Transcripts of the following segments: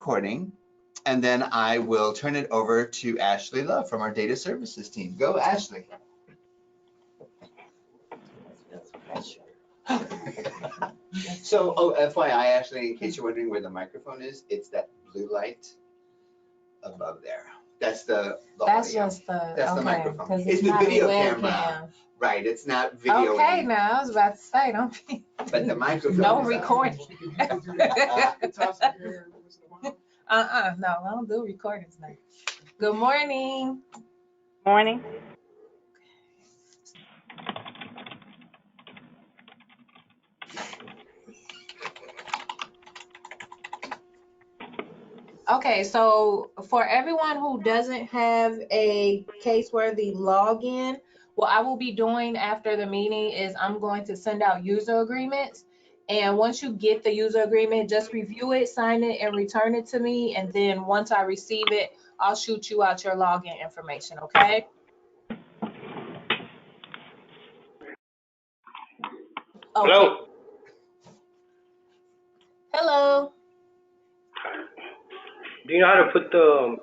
recording, and then I will turn it over to Ashley Love from our data services team. Go, Ashley. So, FYI, Ashley, in case you're wondering where the microphone is, it's that blue light above there. That's the That's audio. just the, That's the okay, microphone. 'cause It's the not a video webcam. camera. Right, it's not video. Okay, now, I was about to say, don't be. But the microphone No is recording. on. No, I don't do recordings now. Good morning. Morning. Okay, so for everyone who doesn't have a Caseworthy login, what I will be doing after the meeting is I'm going to send out user agreements. And once you get the user agreement, just review it, sign it, and return it to me. And then once I receive it, I'll shoot you out your login information, okay? Okay. Hello. Hello. Do you know how to put the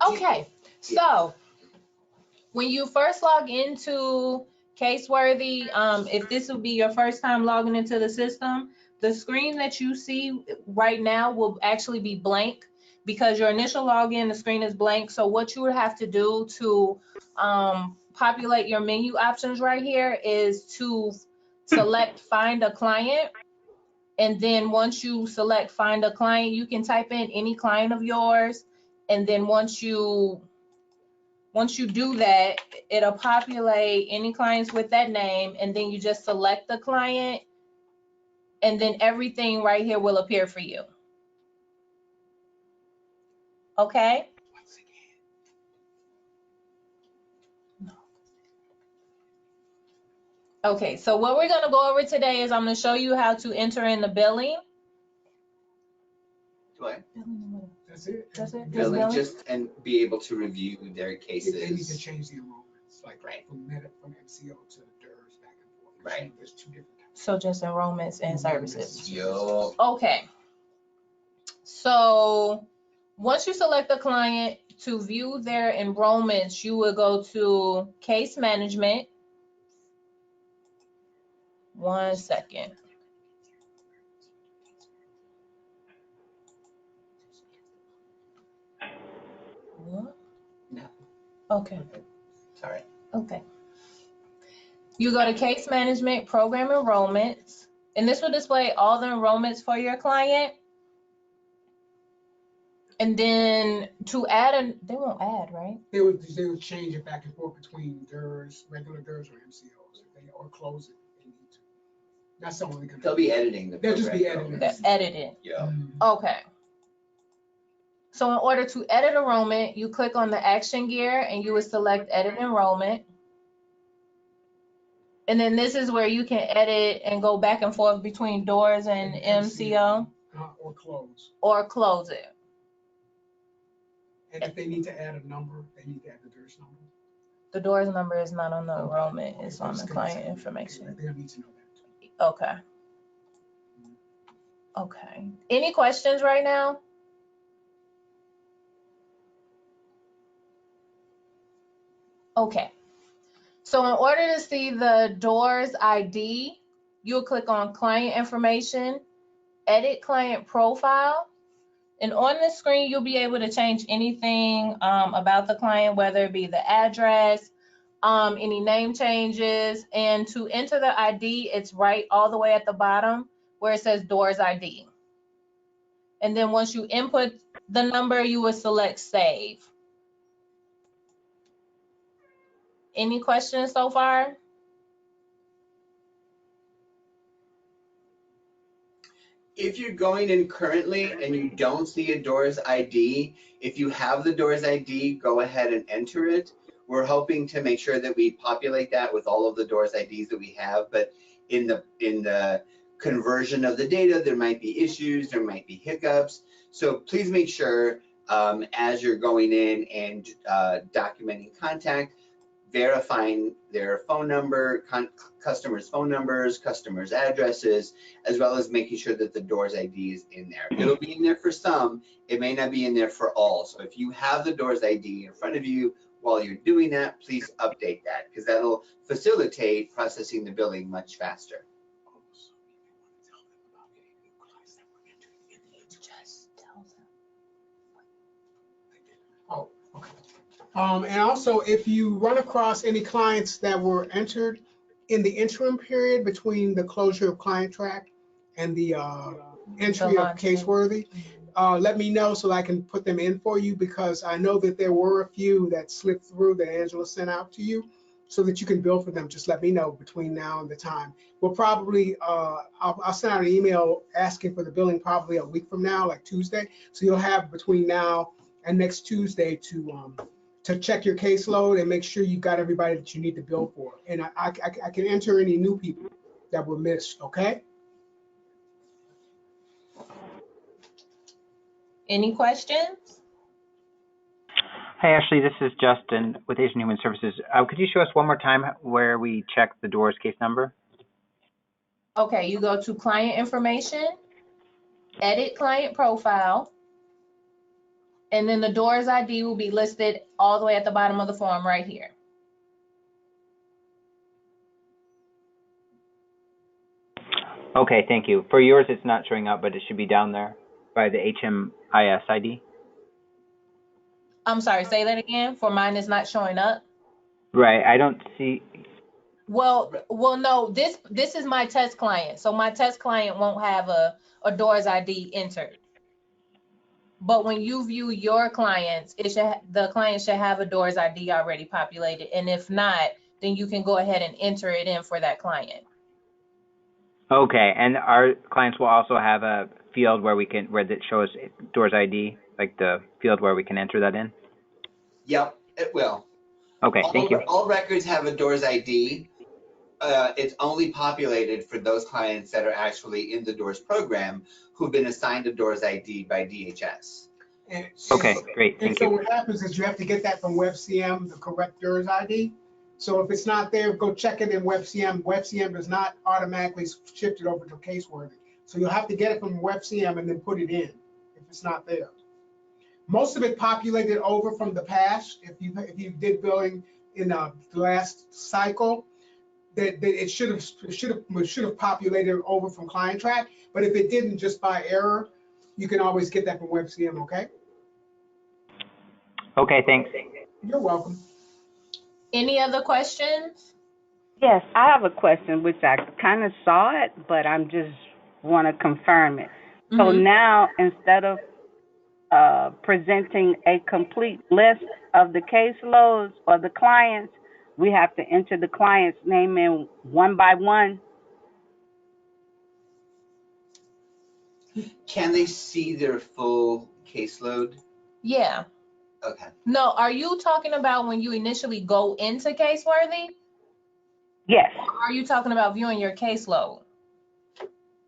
Okay, so when you first log into Caseworthy, if this will be your first time logging into the system, the screen that you see right now will actually be blank because your initial login, the screen is blank. So what you would have to do to populate your menu options right here is to select find a client. And then once you select find a client, you can type in any client of yours. And then once you do that, it'll populate any clients with that name, and then you just select the client, and then everything right here will appear for you. Okay? Okay, so what we're gonna go over today is I'm gonna show you how to enter in the billing. What? That's it. That's it? Billing, just and be able to review their cases. They need to change the enrollments, like Right. from MCO to DRS back and forth. Right. There's two different types. So just enrollments and services. Yo. Okay. So once you select the client, to view their enrollments, you will go to case management. One second. What? No. Okay. Sorry. Okay. You go to case management, program enrollments, and this will display all the enrollments for your client. And then to add they won't add, right? They would change it back and forth between DRS, regular DRS or MCOs, or close it. If they need to. That's the only gonna. They'll be editing the They'll just be program. editing. They're edited. Yeah. Okay. So in order to edit enrollment, you click on the action gear and you would select edit enrollment. And then this is where you can edit and go back and forth between DOORS and MCO. Or close. Or close it. And if they need to add a number, they need to add the DRS number. The DOORS number is not on the enrollment, it's on the client information. They need to know that too. Okay. Okay. Any questions right now? Okay. So in order to see the DOORS ID, you'll click on client information, edit client profile. And on the screen, you'll be able to change anything about the client, whether it be the address, any name changes. And to enter the ID, it's right all the way at the bottom where it says DOORS ID. And then once you input the number, you will select save. Any questions so far? If you're going in currently and you don't see a DOORS ID, if you have the DOORS ID, go ahead and enter it. We're hoping to make sure that we populate that with all of the DOORS IDs that we have, but in the conversion of the data, there might be issues, there might be hiccups. So please make sure as you're going in and documenting contact, verifying their phone number, customers' phone numbers, customers' addresses, as well as making sure that the doors ID is in there. It'll be in there for some, it may not be in there for all. So if you have the doors ID in front of you while you're doing that, please update that, because that'll facilitate processing the billing much faster. Oh, okay. And also, if you run across any clients that were entered in the interim period between the closure of client track and the entry of Caseworthy, let me know so I can put them in for you, because I know that there were a few that slipped through that Angela sent out to you so that you can bill for them. Just let me know between now and the time. We'll probably, I'll send out an email asking for the billing probably a week from now, like Tuesday. So you'll have between now and next Tuesday to check your caseload and make sure you got everybody that you need to bill for. And I can enter any new people that were missed, okay? Any questions? Hi, Ashley. This is Justin with Asian Human Services. Could you show us one more time where we check the doors case number? Okay, you go to client information, edit client profile, and then the doors ID will be listed all the way at the bottom of the form right here. Okay, thank you. For yours, it's not showing up, but it should be down there by the HMIS ID. I'm sorry, say that again. For mine, it's not showing up. Right, I don't see. Well, no, this is my test client. So my test client won't have a doors ID entered. But when you view your clients, the client should have a doors ID already populated. And if not, then you can go ahead and enter it in for that client. Okay, and our clients will also have a field where that shows doors ID, like the field where we can enter that in? Yep, it will. Okay, thank you. All records have a doors ID. It's only populated for those clients that are actually in the doors program who've been assigned a doors ID by DHS. Okay, great, thank you. So what happens is you have to get that from WebCM, the correct doors ID. So if it's not there, go check it in WebCM. WebCM does not automatically shift it over to Caseworthy. So you'll have to get it from WebCM and then put it in if it's not there. Most of it populated over from the past. If you did billing in the last cycle, that it should have populated over from client track. But if it didn't, just by error, you can always get that from WebCM. Okay. Okay, thanks. You're welcome. Any other questions? Yes, I have a question, which I kind of saw it, but I'm just want to confirm it. So now, instead of presenting a complete list of the caseloads or the clients, we have to enter the client's name in one by one. Can they see their full caseload? Yeah. Okay. No, are you talking about when you initially go into Caseworthy? Yes. Or are you talking about viewing your caseload?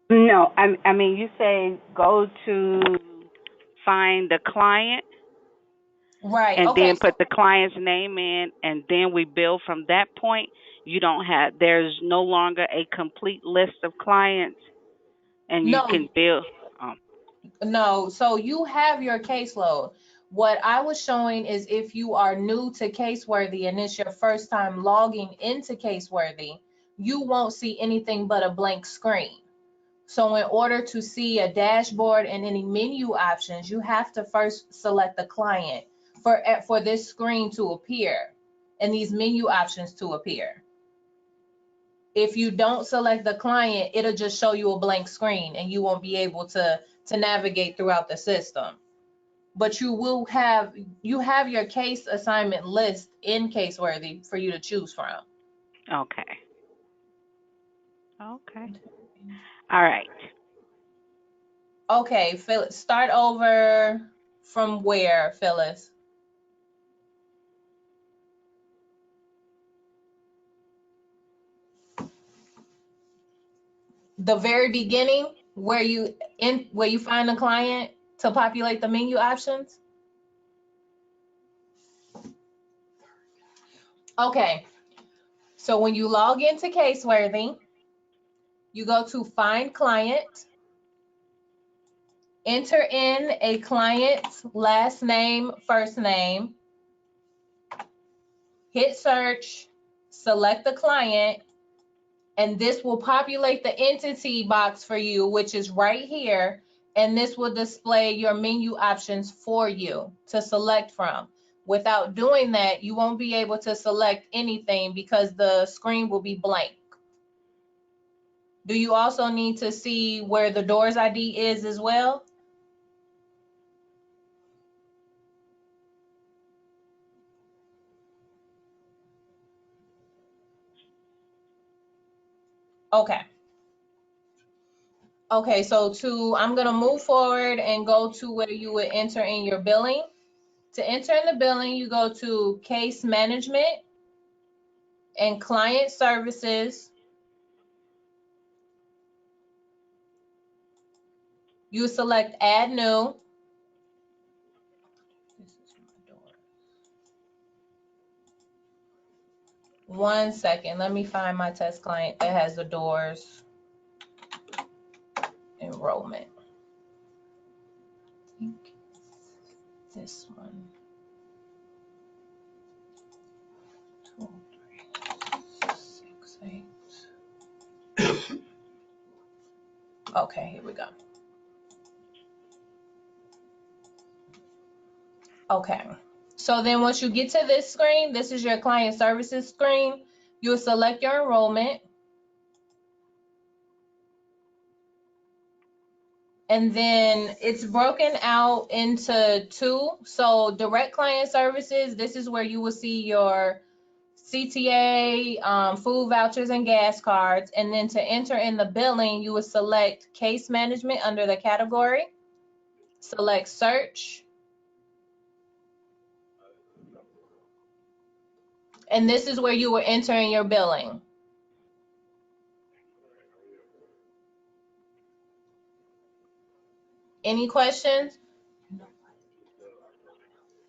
No, I mean, you say go to find the client. Right. And okay, then put the client's name in, and then we bill from that point. There's no longer a complete list of clients, and you can bill. No, so you have your caseload. What I was showing is if you are new to Caseworthy and it's your first time logging into Caseworthy, you won't see anything but a blank screen. So in order to see a dashboard and any menu options, you have to first select the client for this screen to appear and these menu options to appear. If you don't select the client, it'll just show you a blank screen and you won't be able to navigate throughout the system. But you have your case assignment list in Caseworthy for you to choose from. Okay. All right. Okay, Phyllis, start over from where, Phyllis? The very beginning, where you find the client to populate the menu options? Okay, so when you log into Caseworthy, you go to Find Client, enter in a client's last name, first name, hit search, select the client, and this will populate the entity box for you, which is right here, and this will display your menu options for you to select from. Without doing that, you won't be able to select anything because the screen will be blank. Do you also need to see where the doors ID is as well? Okay. Okay, so I'm gonna move forward and go to where you would enter in your billing. To enter in the billing, you go to Case Management and Client Services. You select Add New. This is my door. 1 second, let me find my test client that has the doors enrollment. I think this one. 2, 3, 6, 8. Okay, here we go. Okay, so then once you get to this screen, this is your client services screen. You'll select your enrollment. And then it's broken out into 2. So direct client services, this is where you will see your CTA, food vouchers and gas cards. And then to enter in the billing, you will select case management under the category, select search. And this is where you will enter in your billing. Any questions?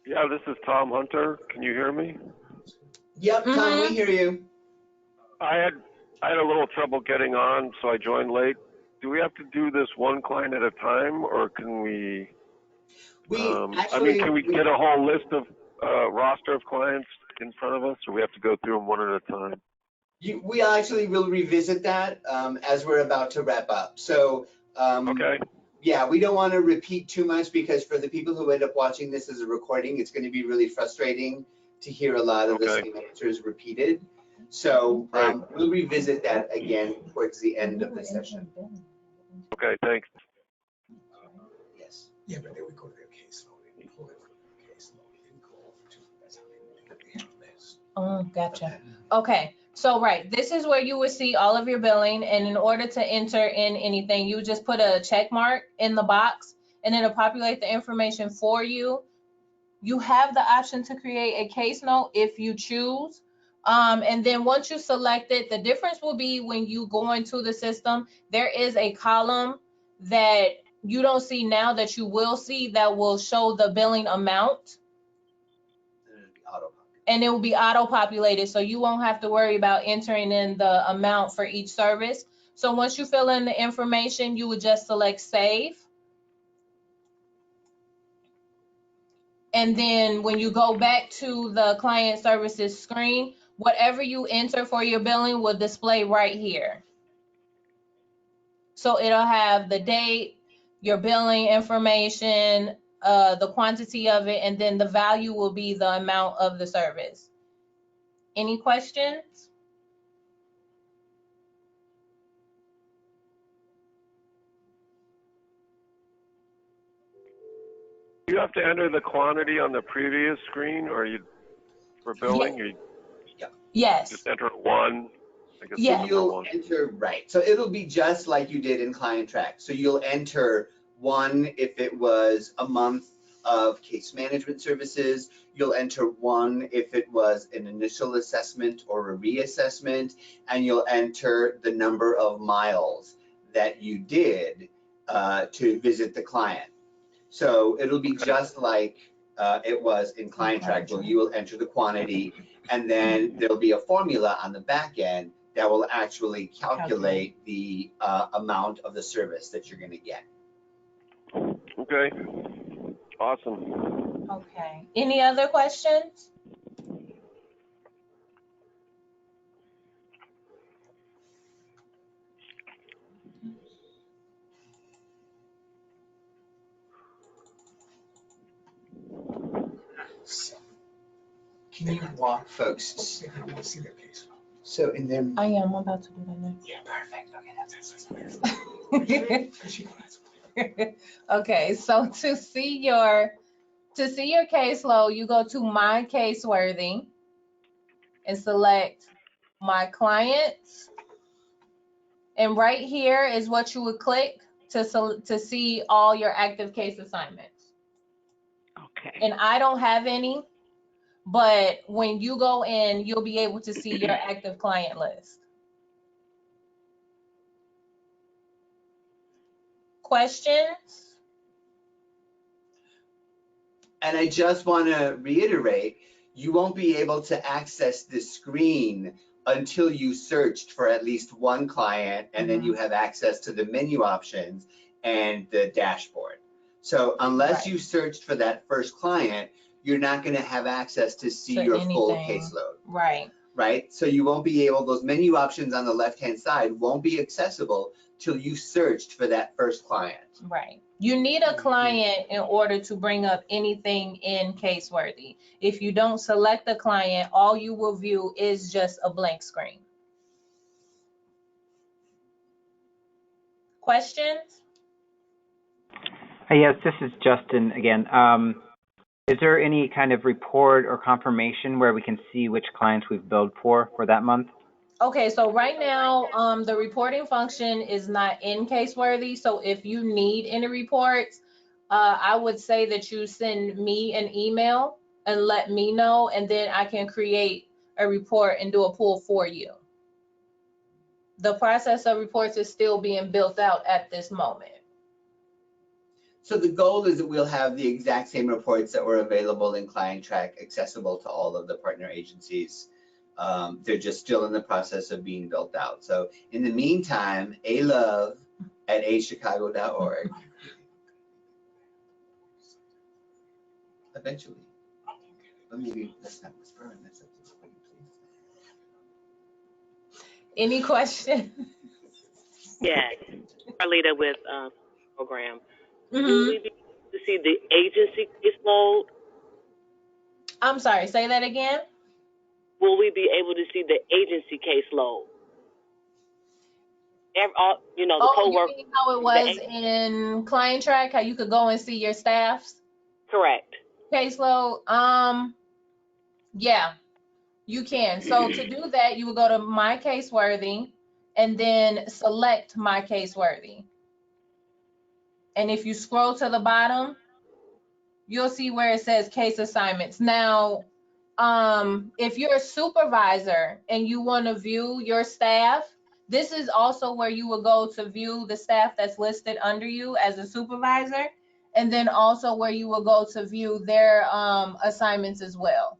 Yeah, this is Tom Hunter. Can you hear me? Yep, Tom, we hear you. I had a little trouble getting on, so I joined late. Do we have to do this one client at a time, or can we? Can we get a whole list of roster of clients in front of us, or we have to go through them one at a time? We actually will revisit that as we're about to wrap up. So Okay. yeah, we don't want to repeat too much because for the people who end up watching this as a recording, it's going to be really frustrating to hear a lot of the same answers repeated. So we'll revisit that again towards the end of the session. Okay, thanks. Yes. Yeah, but then we go to their caseload and pull it from their caseload and go over to, that's how they handle this. Oh, gotcha. Okay, so right, this is where you would see all of your billing, and in order to enter in anything, you just put a check mark in the box, and it'll populate the information for you. You have the option to create a case note if you choose. And then once you select it, the difference will be when you go into the system, there is a column that you don't see now that you will see that will show the billing amount. And it will be auto-populated, so you won't have to worry about entering in the amount for each service. So once you fill in the information, you would just select Save. And then when you go back to the client services screen, whatever you enter for your billing will display right here. So it'll have the date, your billing information, the quantity of it, and then the value will be the amount of the service. Any questions? Do you have to enter the quantity on the previous screen, or for billing? Yeah. Or you Yes. just enter 1? I guess Yeah. So you'll enter, right. So it'll be just like you did in Client Track. So you'll enter 1 if it was a month of case management services. You'll enter 1 if it was an initial assessment or a reassessment, and you'll enter the number of miles that you did to visit the client. So it'll be just like it was in Client Track, where you will enter the quantity and then there'll be a formula on the back end that will actually calculate the amount of the service that you're going to get. Okay. Awesome. Okay. Any other questions? Can you walk folks? See their case. So in them. I am about to do that next. Yeah, perfect. Okay, Okay, so to see your caseload, you go to My Caseworthy and select My Clients. And right here is what you would click to see all your active case assignments. Okay. And I don't have any, but when you go in, you'll be able to see your active client list. Questions? And I just want to reiterate, you won't be able to access this screen until you searched for at least one client, and then you have access to the menu options and the dashboard. So unless you searched for that first client, you're not going to have access to see your full caseload. Right. Right? So you won't be able, those menu options on the left-hand side won't be accessible till you searched for that first client. Right. You need a client in order to bring up anything in Caseworthy. If you don't select a client, all you will view is just a blank screen. Questions? Yes, this is Justin again. Is there any kind of report or confirmation where we can see which clients we've billed for that month? Okay, so right now, the reporting function is not in Caseworthy. So if you need any reports, I would say that you send me an email and let me know, and then I can create a report and do a pull for you. The process of reports is still being built out at this moment. So the goal is that we'll have the exact same reports that were available in Client Track accessible to all of the partner agencies. They're just still in the process of being built out. So in the meantime, alove@achicago.org. Eventually. But maybe let's not whisper and that's up to the point, please. Any questions? Yeah, Carlita with program. Mm-hmm. Will we be able to see the agency caseload? I'm sorry, say that again. Will we be able to see the agency caseload? The co-worker. You mean how it was in Client Track, how you could go and see your staff's Correct. caseload? Yeah, you can. So to do that, you would go to My Caseworthy and then select My Caseworthy. And if you scroll to the bottom, you'll see where it says case assignments. Now, if you're a supervisor and you want to view your staff, this is also where you will go to view the staff that's listed under you as a supervisor, and then also where you will go to view their assignments as well.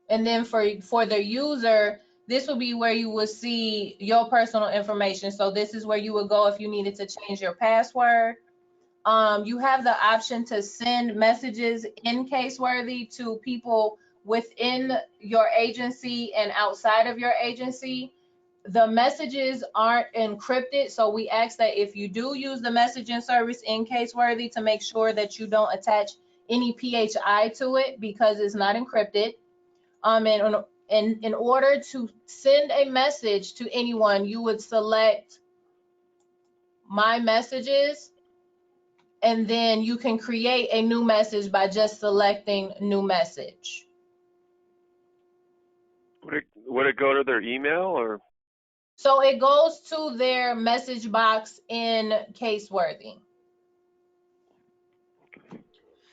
And then for the user, this will be where you will see your personal information. So this is where you would go if you needed to change your password. You have the option to send messages in Caseworthy to people within your agency and outside of your agency. The messages aren't encrypted, so we ask that if you do use the messaging service in Caseworthy to make sure that you don't attach any PHI to it because it's not encrypted. And in order to send a message to anyone, you would select My Messages, and then you can create a new message by just selecting New Message. Would it go to their email or? So it goes to their message box in Caseworthy.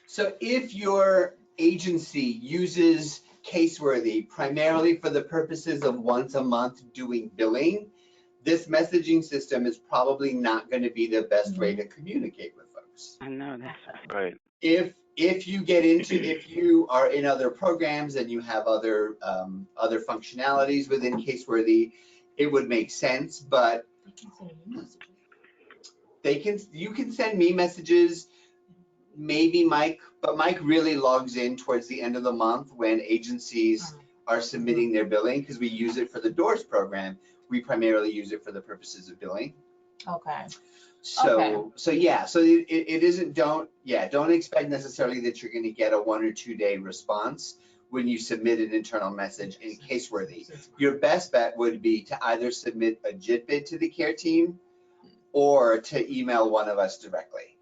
So if your agency uses Caseworthy primarily for the purposes of once a month doing billing, this messaging system is probably not going to be the best way to communicate with folks. I know that. Right. If if you are in other programs and you have other functionalities within Caseworthy, it would make sense, but you can send me messages, maybe Mike, but Mike really logs in towards the end of the month when agencies are submitting their billing, because we use it for the DOORS program. We primarily use it for the purposes of billing. Okay. So it isn't, don't expect necessarily that you're going to get a 1 or 2 day response when you submit an internal message in Caseworthy. Your best bet would be to either submit a JIT to the care team or to email one of us directly.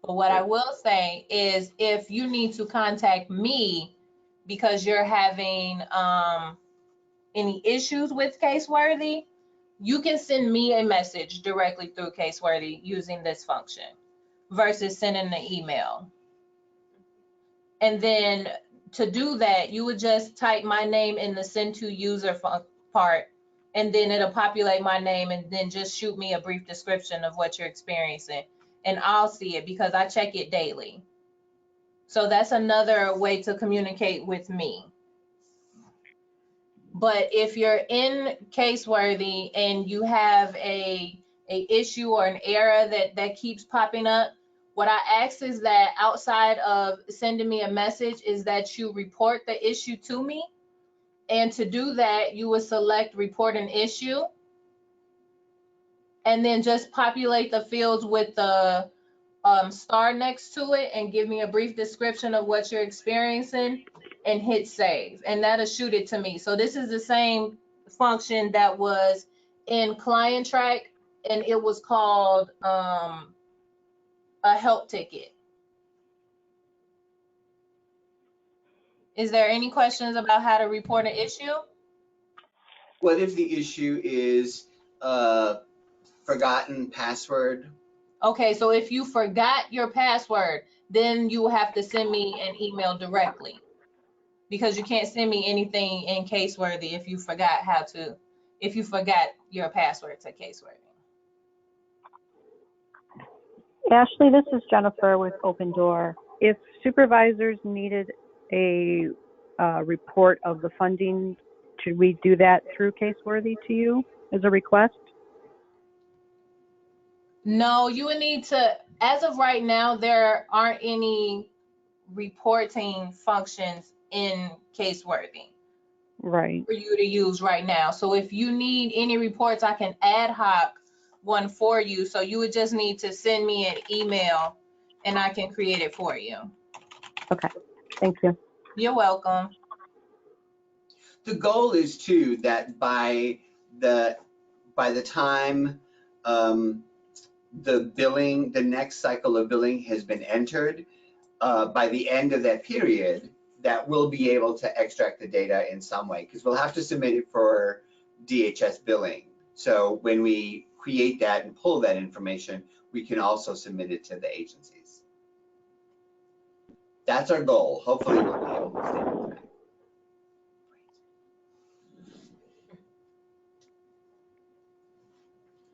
But what I will say is, if you need to contact me because you're having any issues with Caseworthy, you can send me a message directly through Caseworthy using this function versus sending an email. And then to do that, you would just type my name in the send to user part, and then it'll populate my name, and then just shoot me a brief description of what you're experiencing, and I'll see it because I check it daily. So that's another way to communicate with me. But if you're in Caseworthy and you have a issue or an error that keeps popping up, what I ask is that outside of sending me a message is that you report the issue to me. And to do that, you would select report an issue, and then just populate the fields with the star next to it and give me a brief description of what you're experiencing and hit save, and that'll shoot it to me. So this is the same function that was in Client Track, and it was called a help ticket. Is there any questions about how to report an issue? What if the issue is forgotten password? Okay, so if you forgot your password, then you have to send me an email directly, because you can't send me anything in Caseworthy if you forgot your password to Caseworthy. Ashley, this is Jennifer with Open Door. If supervisors needed a report of the funding, should we do that through Caseworthy to you as a request? No, you would need to, as of right now, there aren't any reporting functions in Caseworthy. Right. For you to use right now. So if you need any reports, I can ad hoc one for you. So you would just need to send me an email and I can create it for you. Okay, thank you. You're welcome. The goal is too that by the time the next cycle of billing has been entered, by the end of that period, that we'll be able to extract the data in some way, because we'll have to submit it for DHS billing. So when we create that and pull that information, we can also submit it to the agencies. That's our goal. Hopefully we'll be able to stay on track.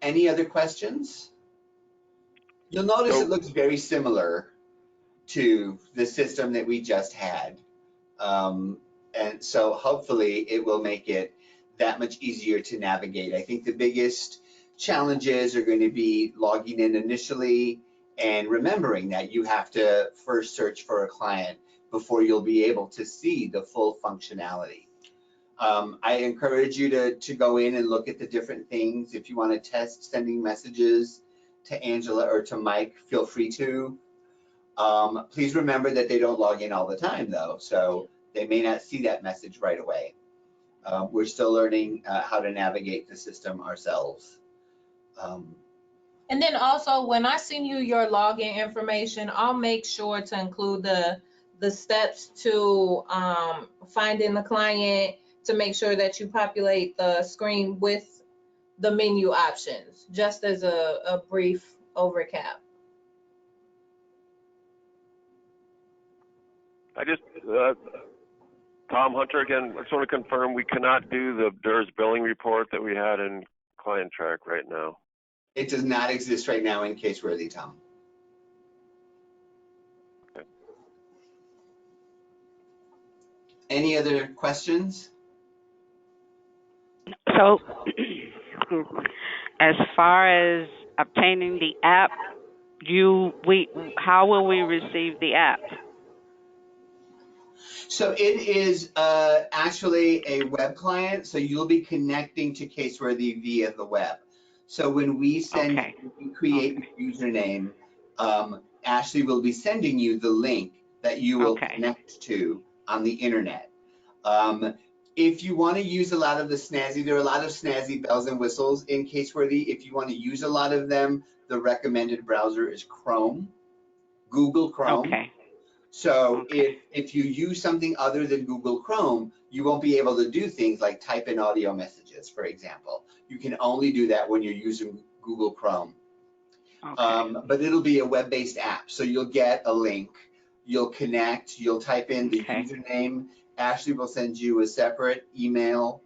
Any other questions? You'll notice it looks very similar to the system that we just had. And so hopefully it will make it that much easier to navigate. I think the biggest challenges are going to be logging in initially and remembering that you have to first search for a client before you'll be able to see the full functionality. I encourage you to go in and look at the different things. If you want to test sending messages to Angela or to Mike, feel free to. Please remember that they don't log in all the time though, so they may not see that message right away. We're still learning how to navigate the system ourselves. And then also, when I send you your login information, I'll make sure to include the steps to finding the client, to make sure that you populate the screen with the menu options, just as a brief overcap. I just, Tom Hunter again, I just want to confirm we cannot do the DRS billing report that we had in Client Track right now. It does not exist right now in Caseworthy, Tom. Any other questions? So, as far as obtaining the app, how will we receive the app? So it is actually a web client, so you'll be connecting to Caseworthy via the web. So when we create your username, Ashley will be sending you the link that you will connect to on the internet. If you want to use a lot of the snazzy, there are a lot of snazzy bells and whistles in Caseworthy. If you want to use a lot of them, the recommended browser is Chrome, Google Chrome. Okay. So if you use something other than Google Chrome, you won't be able to do things like type in audio messages, for example. You can only do that when you're using Google Chrome. But it'll be a web-based app. So you'll get a link, you'll connect, you'll type in the username. Ashley will send you a separate email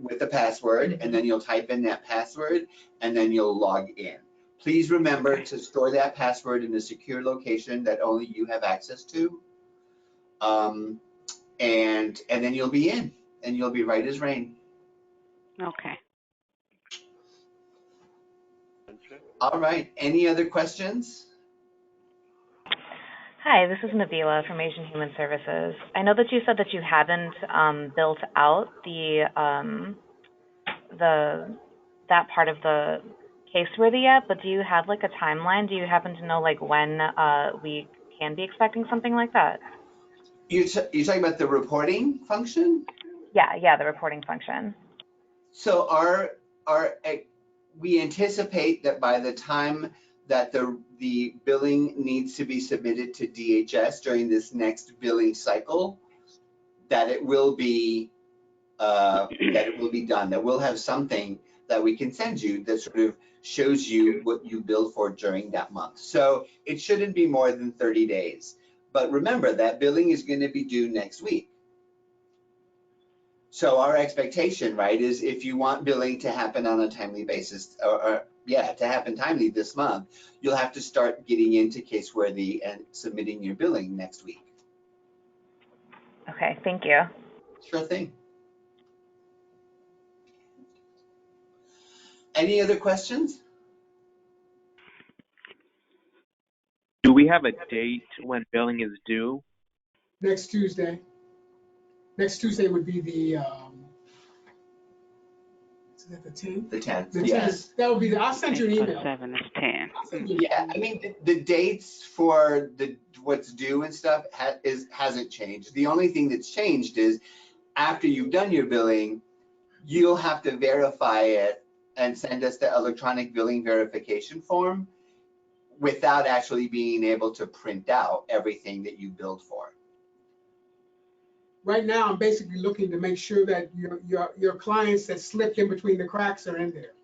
with the password, and then you'll type in that password, and then you'll log in. Please remember to store that password in a secure location that only you have access to. And then you'll be in, and you'll be right as rain. Okay. All right. Any other questions? Hi, this is Nabila from Asian Human Services. I know that you said that you haven't built out that part of the Caseworthy yet, but do you have like a timeline? Do you happen to know like when we can be expecting something like that? You're talking about the reporting function? Yeah, the reporting function. So we anticipate that by the time that the billing needs to be submitted to DHS during this next billing cycle, that it will be done. That we'll have something that we can send you that sort of shows you what you billed for during that month. So it shouldn't be more than 30 days. But remember that billing is going to be due next week. So our expectation, right, is if you want billing to happen on a timely basis, to happen timely this month, you'll have to start getting into Caseworthy and submitting your billing next week. Okay, thank you. Sure thing. Any other questions? Do we have a date when billing is due? Next Tuesday. Next Tuesday would be the, is that the 10th? The 10th, The 10th. yes. That would be I'll send you an email. 7 is 10. Yeah, I mean, the dates for what's due and stuff hasn't changed. The only thing that's changed is after you've done your billing, you'll have to verify it and send us the electronic billing verification form without actually being able to print out everything that you billed for. Right now, I'm basically looking to make sure that your clients that slipped in between the cracks are in there.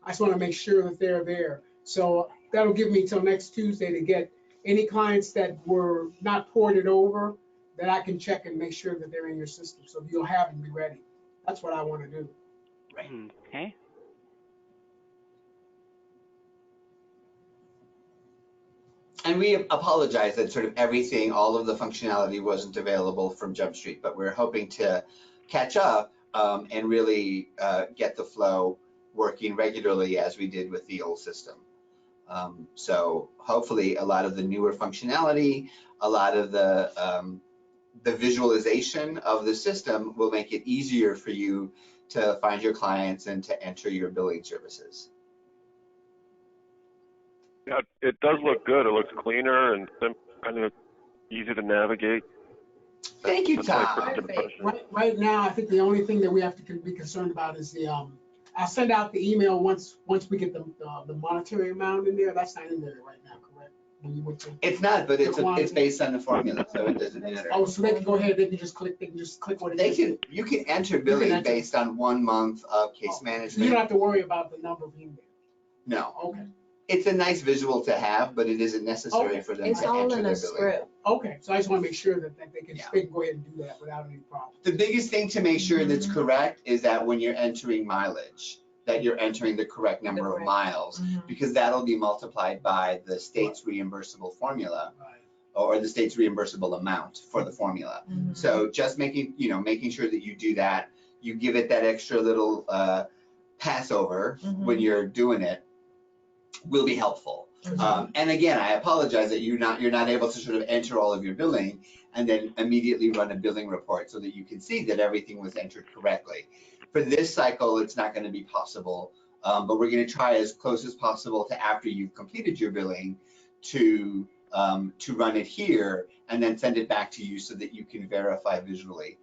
I just want to make sure that they're there. So that'll give me till next Tuesday to get any clients that were not ported over that I can check and make sure that they're in your system. So you'll have them be ready. That's what I want to do. Right. Okay. And we apologize that sort of everything, all of the functionality wasn't available from Jump Street, but we're hoping to catch up and really get the flow working regularly as we did with the old system. So hopefully a lot of the newer functionality, a lot of the visualization of the system will make it easier for you to find your clients and to enter your billing services. Yeah, it does look good. It looks cleaner and kind of easy to navigate. Thank you, Tom. Right now, I think the only thing that we have to be concerned about is the I'll send out the email once we get the monetary amount in there. That's not in there right now, correct? When you went to It's not, but it's based on the formula, so it doesn't matter. Oh, so they can go ahead. They can just click what it is. You can enter billing based on 1 month of case management. So you don't have to worry about the number of emails. No. Okay. It's a nice visual to have, but it isn't necessary for them to enter their billing. It's all in a script. Okay, so I just want to make sure that they can go ahead and do that without any problem. The biggest thing to make sure that's correct is that when you're entering mileage, that you're entering the correct number of miles, because that'll be multiplied by the state's reimbursable formula. Right. or the state's reimbursable amount for the formula. So just making sure that you do that, you give it that extra little passover when you're doing it, will be helpful. And again, I apologize that you're not able to sort of enter all of your billing and then immediately run a billing report so that you can see that everything was entered correctly. For this cycle, it's not going to be possible, but we're going to try as close as possible to after you've completed your billing to run it here and then send it back to you so that you can verify visually.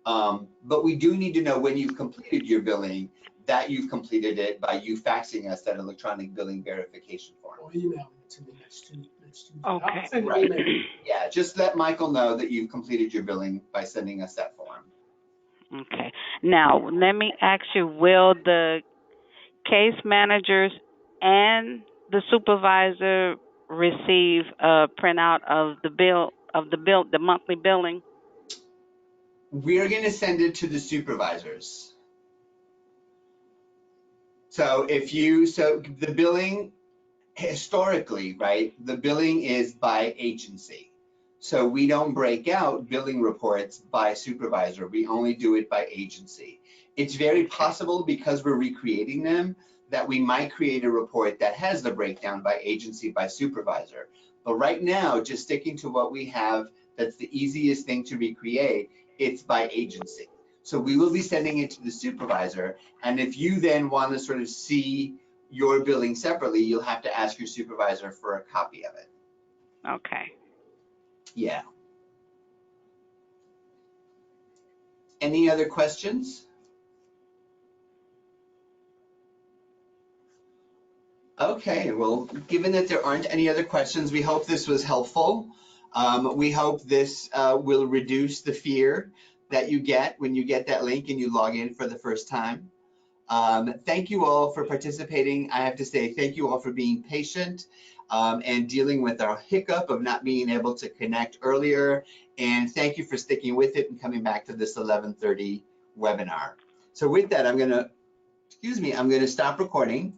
But we do need to know when you've completed your billing that you've completed it by you faxing us that electronic billing verification form. Or email it to me next Tuesday. Okay. I'll send you Right. an email. Yeah, just let Michael know that you've completed your billing by sending us that form. Okay. Now, let me ask you, will the case managers and the supervisor receive a printout of the monthly billing? We're going to send it to the supervisors. So the billing historically, right, the billing is by agency. So we don't break out billing reports by supervisor. We only do it by agency. It's very possible, because we're recreating them, that we might create a report that has the breakdown by agency, by supervisor. But right now, just sticking to what we have, that's the easiest thing to recreate, it's by agency. So we will be sending it to the supervisor. And if you then want to sort of see your billing separately, you'll have to ask your supervisor for a copy of it. Okay. Yeah. Any other questions? Okay, well, given that there aren't any other questions, we hope this was helpful. We hope this will reduce the fear that you get when you get that link and you log in for the first time. Thank you all for participating. I have to say thank you all for being patient and dealing with our hiccup of not being able to connect earlier. And thank you for sticking with it and coming back to this 11:30 webinar. So with that, I'm going to stop recording.